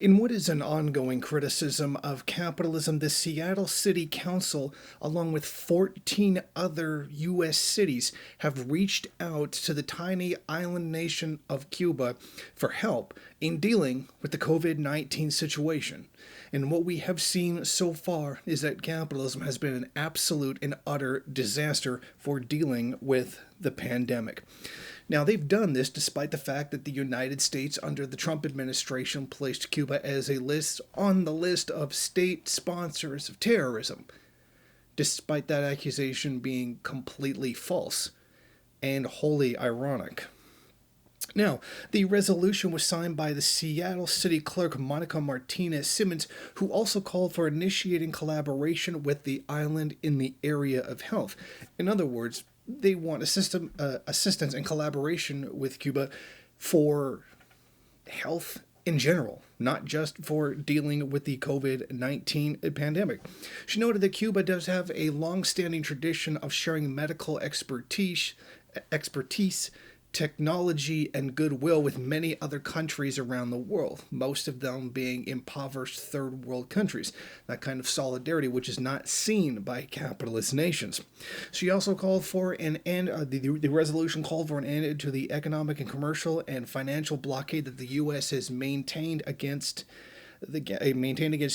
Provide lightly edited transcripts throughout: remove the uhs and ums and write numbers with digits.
In what is an ongoing criticism of capitalism, the Seattle City Council, along with 14 other U.S. cities, have reached out to the tiny island nation of Cuba for help in dealing with the COVID 19 situation. And what we have seen so far is that capitalism has been an absolute and utter disaster for dealing with the pandemic. Now, they've done this despite the fact that the United States, under the Trump administration, placed Cuba as a list on the list of state sponsors of terrorism, despite that accusation being completely false and wholly ironic. Now, the resolution was signed by the Seattle City Clerk Monica Martinez Simmons, who also called for initiating collaboration with the island in the area of health. In other words, they want assistance and collaboration with Cuba for health in general, not just for dealing with the COVID 19 pandemic. She noted that Cuba does have a long standing tradition of sharing medical expertise, technology, and goodwill with many other countries around the world, most of them being impoverished third world countries. That kind of solidarity which is not seen by capitalist nations. She also called for an end, the resolution called for an end to the economic and commercial and financial blockade that the U.S. has maintained against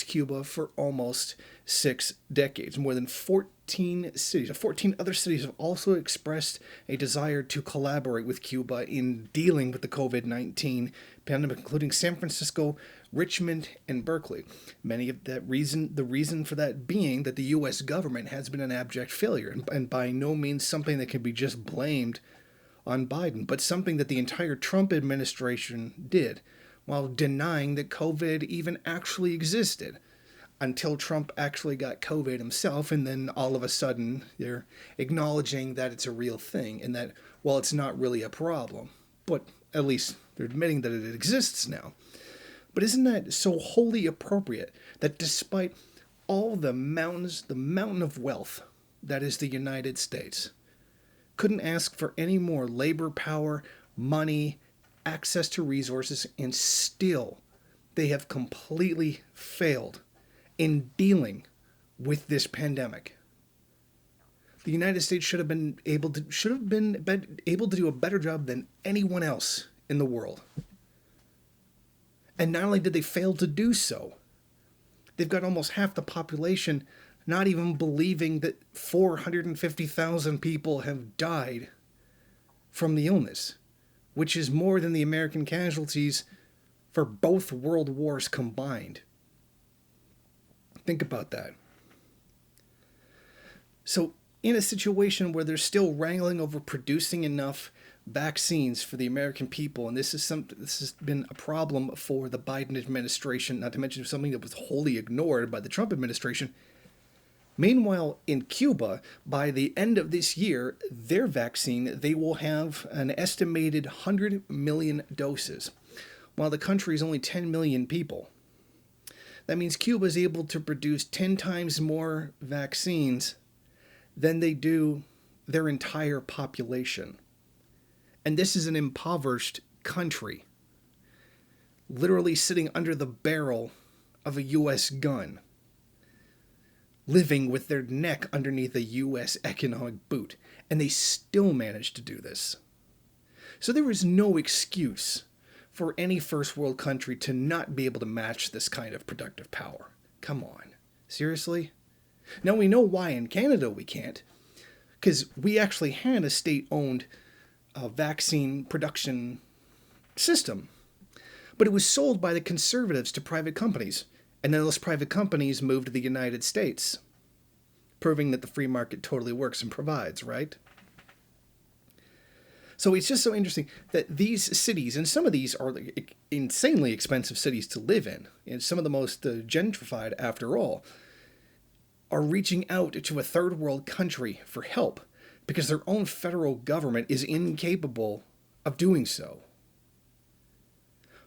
Cuba for almost 6 decades. More than 14 other cities have also expressed a desire to collaborate with Cuba in dealing with the COVID-19 pandemic, including San Francisco, Richmond, and Berkeley. The reason for that being that the U.S. government has been an abject failure, and by no means something that can be just blamed on Biden, but something that the entire Trump administration did, while denying that COVID even actually existed, until Trump actually got COVID himself, and then all of a sudden they're acknowledging that it's a real thing and that, well, it's not really a problem, but at least they're admitting that it exists now. But isn't that so wholly appropriate that despite all the mountain of wealth that is the United States, couldn't ask for any more labor power, money, access to resources, and still they have completely failed in dealing with this pandemic? The United States should have been able to do a better job than anyone else in the world. And not only did they fail to do so, they've got almost half the population not even believing that 450,000 people have died from the illness, which is more than the American casualties for both world wars combined. Think about that. So, in a situation where they're still wrangling over producing enough vaccines for the American people, and this has been a problem for the Biden administration, not to mention something that was wholly ignored by the Trump administration. Meanwhile, in Cuba, by the end of this year, their vaccine, they will have an estimated 100 million doses, while the country is only 10 million people. That means Cuba is able to produce 10 times more vaccines than they do their entire population. And this is an impoverished country, literally sitting under the barrel of a U.S. gun, living with their neck underneath a U.S. economic boot, and they still managed to do this. So there is no excuse for any first world country to not be able to match this kind of productive power. Come on. Seriously? Now we know why in Canada we can't, because we actually had a state-owned vaccine production system, but it was sold by the conservatives to private companies, and then those private companies moved to the United States, proving that the free market totally works and provides, right? So it's just so interesting that these cities, and some of these are insanely expensive cities to live in, and some of the most gentrified after all, are reaching out to a third world country for help because their own federal government is incapable of doing so.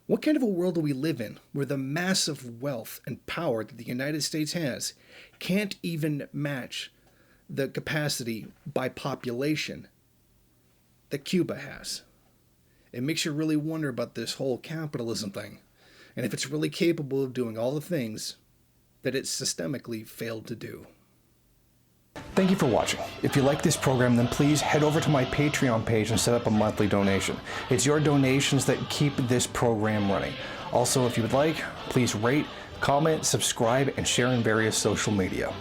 What kind of a world do we live in where the massive wealth and power that the United States has can't even match the capacity by population that Cuba has? It makes you really wonder about this whole capitalism thing. and if it's really capable of doing all the things that it systemically failed to do. Thank you for watching. If you like this program, then please head over to my Patreon page and set up a monthly donation. It's your donations that keep this program running. Also, if you would like, please rate, comment, subscribe, and share in various social media.